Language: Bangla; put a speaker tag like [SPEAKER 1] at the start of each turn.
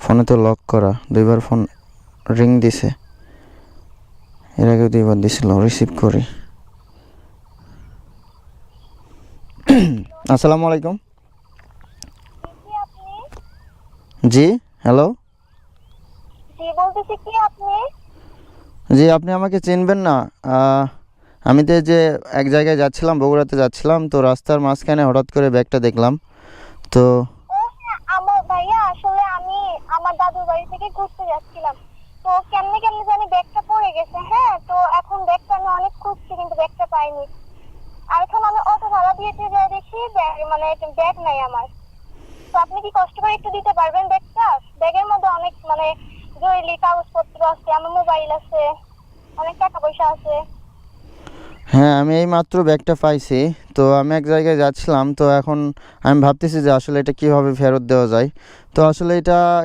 [SPEAKER 1] ফোনে তো লক করা, দুইবার ফোন রিং দিছে, এর আগে দুইবার দিছিল, রিসিভ করি। আসসালামু আলাইকুম। জি হ্যালো।
[SPEAKER 2] জি বলতেছি কি আপনি?
[SPEAKER 1] জি আপনি আমাকে চিনবেন না। আমি তো এই যে এক জায়গায় যাচ্ছিলাম, বগুড়াতে যাচ্ছিলাম, তো রাস্তার মাঝখানে হঠাৎ করে ব্যাগটা দেখলাম তো।
[SPEAKER 2] ও হ্যাঁ, আমার ভাইয়া আসলে আমি আমার দাদুর বাড়ি থেকে ঘুরতে যাচ্ছিলাম। তো কেমনে কেমনে জানি ব্যাগটা পড়ে গেছে। হ্যাঁ, তো এখন ব্যাগটা আমি অনেক খুঁজছি কিন্তু ব্যাগটা পাইনি। আর এখন আমি অটো ভাড়া দিয়েতে যাই দেখি মানে ব্যাগ নাই আমার। তো আপনি কি কষ্ট করে একটু দিতে পারবেন ব্যাগটা? ব্যাগের মধ্যে অনেক মানে জরুরি কাগজপত্র আছে, আমার মোবাইল আছে, অনেক টাকা পয়সা আছে।
[SPEAKER 1] হ্যাঁ আমি এই মাত্র ব্যাগটা পাইছি। তো আমি এক জায়গায় যাচ্ছিলাম, তো এখন আমি ভাবতেছি যে আসলে এটা কিভাবে ফেরত দেওয়া যায়। তো আসলে এটা